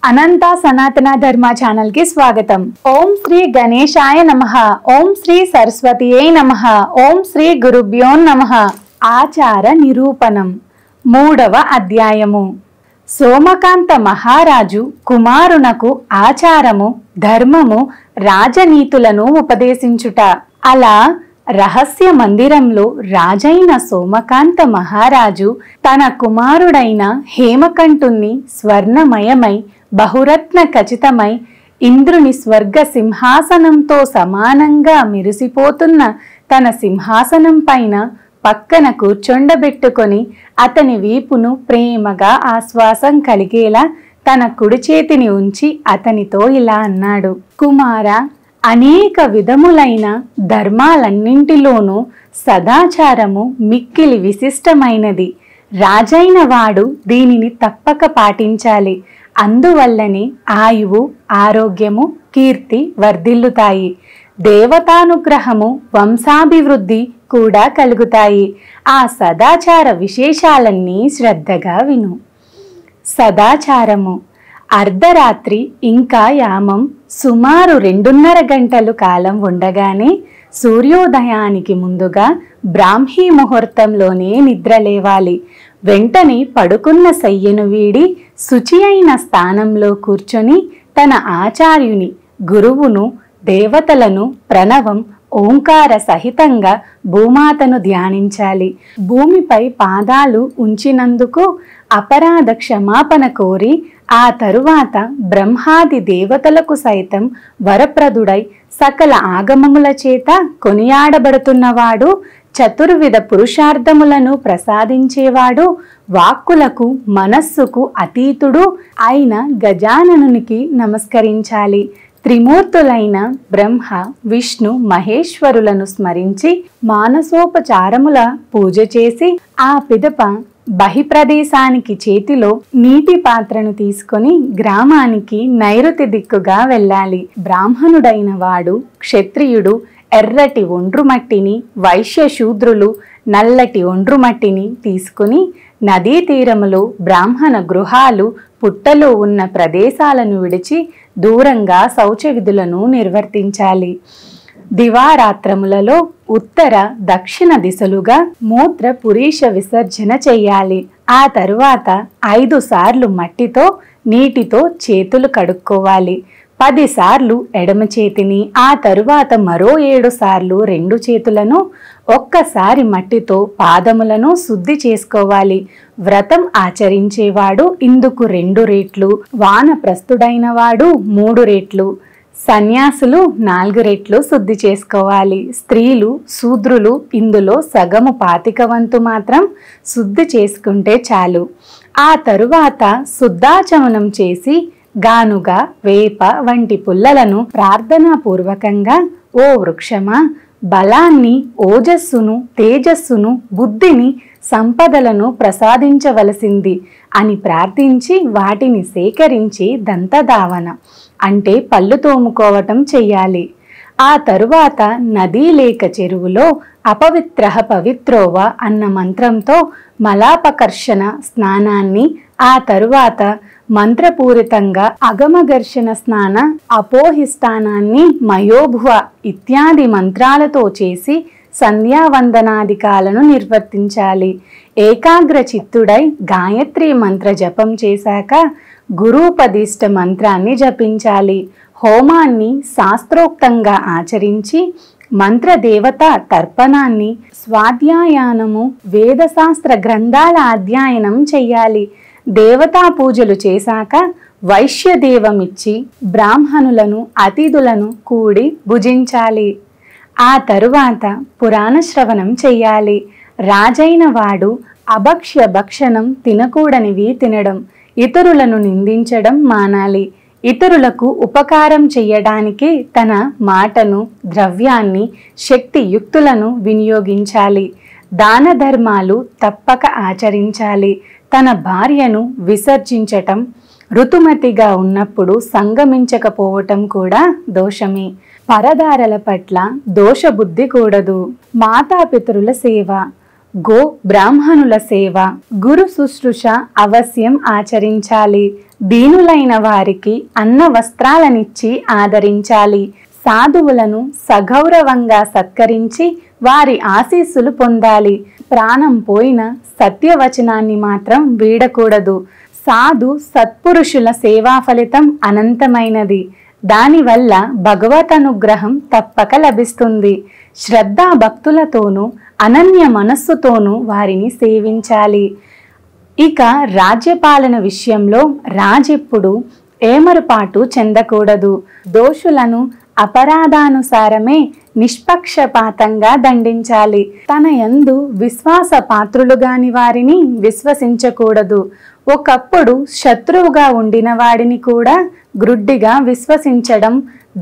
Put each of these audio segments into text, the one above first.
అనంత సనాతన ధర్మ ఛానల్ కి స్వాగతం. ఓం శ్రీ గణేశాయ నమః. ఓం శ్రీ సరస్వతియే నమః. ఓం శ్రీ గురుభ్యో నమః. ఆచార నిరూపణం 3వ అధ్యాయము. సోమకాంత మహారాజు కుమారునకు ఆచారము, ధర్మము, రాజనీతులను ఉపదేశించుట. అలా రహస్య మందిరంలో రాజైన సోమకాంత మహారాజు తన కుమారుడైన హేమకంఠుణ్ణి స్వర్ణమయమై బహురత్న ఖచితమై ఇంద్రుని స్వర్గ సింహాసనంతో సమానంగా మెరిసిపోతున్న తన సింహాసనం పైన పక్కన కూర్చొండబెట్టుకొని అతని వీపును ప్రేమగా ఆశ్వాసం కలిగేలా తన కుడి చేతిని ఉంచి అతనితో ఇలా అన్నాడు. కుమారా, అనేక విధములైన ధర్మాలన్నింటిలోనూ సదాచారము మిక్కిలి విశిష్టమైనది. రాజైన వాడు దీనిని తప్పక పాటించాలి. అందువల్లనే ఆయువు, ఆరోగ్యము, కీర్తి వర్ధిల్లుతాయి. దేవతానుగ్రహము, వంశాభివృద్ధి కూడా కలుగుతాయి. ఆ సదాచార విశేషాలన్నీ శ్రద్ధగా విను. సదాచారము. అర్ధరాత్రి ఇంకా యామం సుమారు 2:30 గంటలు కాలం ఉండగానే సూర్యోదయానికి ముందుగా బ్రాహ్మీ ముహూర్తంలోనే నిద్రలేవాలి. వెంటనే పడుకున్న శయ్యను వీడి శుచి అయిన స్థానంలో కూర్చొని తన ఆచార్యుని, గురువును, దేవతలను ప్రణవం, ఓంకార సహితంగా భూమాతను ధ్యానించాలి. భూమిపై పాదాలు ఉంచినందుకు అపరాధ క్షమాపణ కోరి ఆ తరువాత బ్రహ్మాది దేవతలకు సైతం వరప్రదుడై సకల ఆగమముల చేత కొనియాడబడుతున్నవాడు, చతుర్విధ పురుషార్థములను ప్రసాదించేవాడు, వాక్కులకు మనస్సుకు అతీతుడు అయిన గజాననునికి నమస్కరించాలి. త్రిమూర్తులైన బ్రహ్మ, విష్ణు, మహేశ్వరులను స్మరించి మానసోపచారముల పూజ చేసి ఆ పిదప బహిప్రదేశానికి చేతిలో నీటి పాత్రను తీసుకొని గ్రామానికి నైరుతి దిక్కుగా వెళ్ళాలి. బ్రాహ్మణుడైన వాడు, క్షత్రియుడు ఎర్రటి ఒండ్రుమట్టిని, వైశ్య శూద్రులు నల్లటి ఒండ్రుమట్టిని తీసుకుని నదీ తీరములో బ్రాహ్మణ గృహాలు, పుట్టలు ఉన్న ప్రదేశాలను విడిచి దూరంగా శౌచ విధులను నిర్వర్తించాలి. దివారాత్రములలో ఉత్తర, దక్షిణ దిశలుగా మూత్ర పురీష విసర్జన చెయ్యాలి. ఆ తరువాత 5 సార్లు మట్టితో, నీటితో చేతులు కడుక్కోవాలి. 10 సార్లు ఎడమ చేతిని, ఆ తరువాత మరో 7 సార్లు 2 చేతులను, ఒక్కసారి మట్టితో పాదములను శుద్ధి చేసుకోవాలి. వ్రతం ఆచరించేవాడు ఇందుకు 2 రెట్లు, వానప్రస్థుడైన వాడు 3 రెట్లు, సన్యాసులు 4 రెట్లు శుద్ధి చేసుకోవాలి. స్త్రీలు, శూద్రులు ఇందులో సగము 25 వంతు మాత్రం శుద్ధి చేసుకుంటే చాలు. ఆ తరువాత శుద్ధాచమనం చేసి గానుగ, వేప వంటి పుల్లలను ప్రార్థనాపూర్వకంగా ఓ వృక్షమా, బలాన్ని, ఓజస్సును, తేజస్సును, బుద్ధిని, సంపదలను ప్రసాదించవలసింది అని ప్రార్థించి వాటిని సేకరించి దంతధావన అంటే పళ్ళు తోముకోవటం చెయ్యాలి. ఆ తరువాత నదీ లేక చెరువులో అపవిత్ర పవిత్రోవ అన్న మంత్రంతో మలాపకర్షణ స్నానాన్ని, ఆ తరువాత మంత్రపూరితంగా అగమఘర్షణ స్నాన అపోహిస్థానాన్ని మయోభువ ఇత్యాది మంత్రాలతో చేసి సంధ్యావందనాదికాలను నిర్వర్తించాలి. ఏకాగ్ర చిత్తుడై గాయత్రి మంత్ర జపం చేశాక గురూపదిష్ట మంత్రాన్ని జపించాలి. హోమాన్ని శాస్త్రోక్తంగా ఆచరించి మంత్రదేవత తర్పణాన్ని, స్వాధ్యాయానము, వేదశాస్త్ర గ్రంథాల అధ్యయనం చెయ్యాలి. దేవతా పూజలు చేశాక వైశ్యదేవమిచ్చి బ్రాహ్మణులను, అతిథులను కూడి భుజించాలి. ఆ తరువాత పురాణ శ్రవణం చెయ్యాలి. రాజైన వాడు అభక్ష్య భక్షణం, తినకూడనివి తినడం, ఇతరులను నిందించడం మానాలి. ఇతరులకు ఉపకారం చెయ్యడానికి తన మాటను, ద్రవ్యాన్ని, శక్తి యుక్తులను వినియోగించాలి. దాన ధర్మాలు తప్పక ఆచరించాలి. తన భార్యను విసర్జించటం, ఋతుమతిగా ఉన్నప్పుడు సంగమించకపోవటం కూడా దోషమే. పరదారల పట్ల దోషబుద్ధి కూడదు. మాతాపితరుల సేవ, గో బ్రాహ్మణుల సేవ, గురు శుశ్రూష అవశ్యం ఆచరించాలి. దీనులైన వారికి అన్న వస్త్రాలనిచ్చి ఆదరించాలి. సాధువులను సగౌరవంగా సత్కరించి వారి ఆశీస్సులు పొందాలి. ప్రాణం పోయిన సత్యవచనాన్ని మాత్రం వీడకూడదు. సాధు సత్పురుషుల సేవా ఫలితం అనంతమైనది. దానివల్ల భగవత్ అనుగ్రహం తప్పక లభిస్తుంది. శ్రద్ధా భక్తులతోనూ అనన్య మనస్సుతోనూ వారిని సేవించాలి. ఇక రాజ్యపాలన విషయంలో రాజెప్పుడు ఏమరుపాటు చెందకూడదు. దోషులను అపరాధానుసారమే నిష్పక్షపాతంగా దండించాలి. తన యందు విశ్వాస పాత్రులుగాని వారిని విశ్వసించకూడదు. ఒకప్పుడు శత్రువుగా ఉండిన వాడిని కూడా గ్రుడ్డిగా విశ్వసించడం,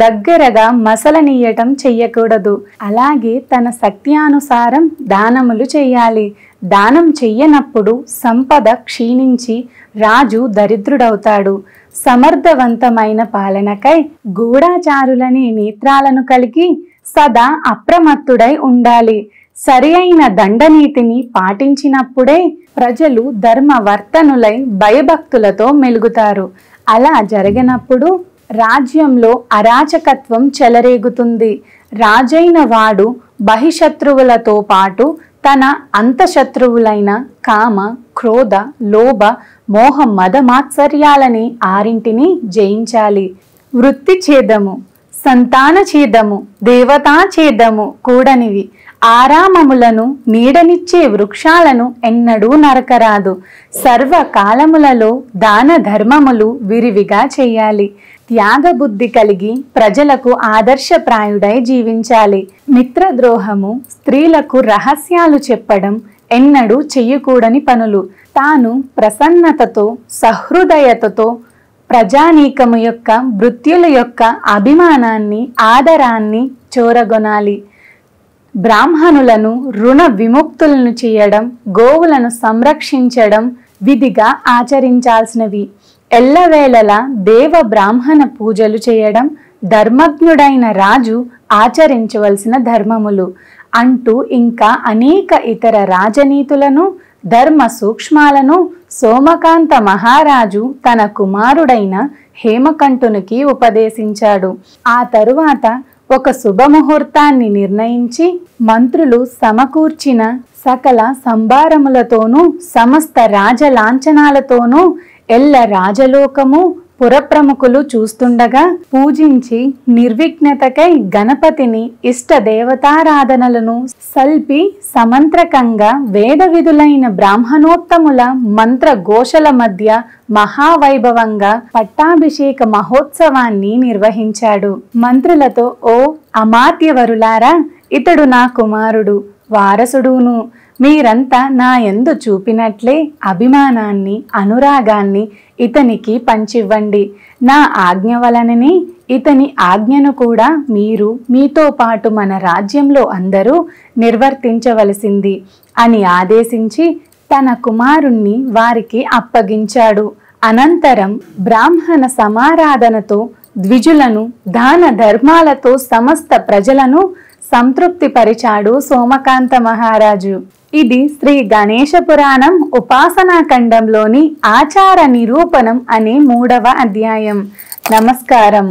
దగ్గరగా మసలనీయటం చెయ్యకూడదు. అలాగే తన శక్త్యానుసారం దానములు చెయ్యాలి. దానం చెయ్యనప్పుడు సంపద క్షీణించి రాజు దరిద్రుడవుతాడు. సమర్థవంతమైన పాలనకై గూఢాచారులనే నేత్రాలను కలిగి సదా అప్రమత్తుడై ఉండాలి. సరి అయిన దండనీతిని పాటించినప్పుడే ప్రజలు ధర్మవర్తనులై భయభక్తులతో మెలుగుతారు. అలా జరగనప్పుడు రాజ్యంలో అరాచకత్వం చెలరేగుతుంది. రాజైన వాడు బహిశత్రువులతో పాటు తన అంతశత్రువులైన కామ, క్రోధ, లోభ, మోహ, మద మాత్సర్యాలని ఆరింటిని జయించాలి. వృత్తి ఛేదము, సంతాన ఛేదము, దేవతా ఛేదము కూడనివి. ఆరామములను నీడనిచ్చే వృక్షాలను ఎన్నడూ నరకరాదు. సర్వకాలములలో దాన ధర్మములు విరివిగా చెయ్యాలి. త్యాగబుద్ధి కలిగి ప్రజలకు ఆదర్శప్రాయుడై జీవించాలి. మిత్రద్రోహము, స్త్రీలకు రహస్యాలు చెప్పడం ఎన్నడూ చెయ్యకూడని పనులు. తాను ప్రసన్నతతో సహృదయతతో ప్రజానీకము యొక్క భృత్యుల యొక్క అభిమానాన్ని, ఆదరాన్ని చూరగొనాలి. బ్రాహ్మణులను రుణ విముక్తులను చేయడం, గోవులను సంరక్షించడం విధిగా ఆచరించాల్సినవి. ఎల్లవేళలా దేవ బ్రాహ్మణ పూజలు చేయడం ధర్మజ్ఞుడైన రాజు ఆచరించవలసిన ధర్మములు అంటూ ఇంకా అనేక ఇతర రాజనీతులను, ధర్మ సూక్ష్మాలను సోమకాంత మహారాజు తన కుమారుడైన హేమకంఠునికి ఉపదేశించాడు. ఆ తరువాత ఒక శుభముహూర్తాన్ని నిర్ణయించి మంత్రులు సమకూర్చిన సకల సంభారములతోనూ సమస్త రాజలాంఛనాలతోనూ ఎల్ల రాజలోకము పురప్రముఖులు చూస్తుండగా పూజించి నిర్విఘ్నతకై గణపతిని ఇష్ట దేవతారాధనలను సల్పి సమంత్రకంగా వేద విధులైన బ్రాహ్మణోత్తముల మంత్ర ఘోషల మధ్య మహావైభవంగా పట్టాభిషేక మహోత్సవాన్ని నిర్వహించాడు. మంత్రులతో, ఓ అమాత్యవరులారా, ఇతడు నా కుమారుడు, వారసుడును. మీరంతా నా యందు చూపినట్లే అభిమానాన్ని, అనురాగాన్ని ఇతనికి పంచివ్వండి. నా ఆజ్ఞ వలననే ఇతని ఆజ్ఞను కూడా మీరు మీతో పాటు మన రాజ్యంలో అందరూ నిర్వర్తించవలసింది అని ఆదేశించి తన కుమారుణ్ణి వారికి అప్పగించాడు. అనంతరం బ్రాహ్మణ సమారాధనతో ద్విజులను, దాన ధర్మాలతో సమస్త ప్రజలను సంతృప్తిపరిచాడు సోమకాంత మహారాజు. ఇది శ్రీ గణేశ పురాణం ఉపాసనా ఖండంలోని ఆచార నిరూపణం అనే 3వ అధ్యాయం. నమస్కారం.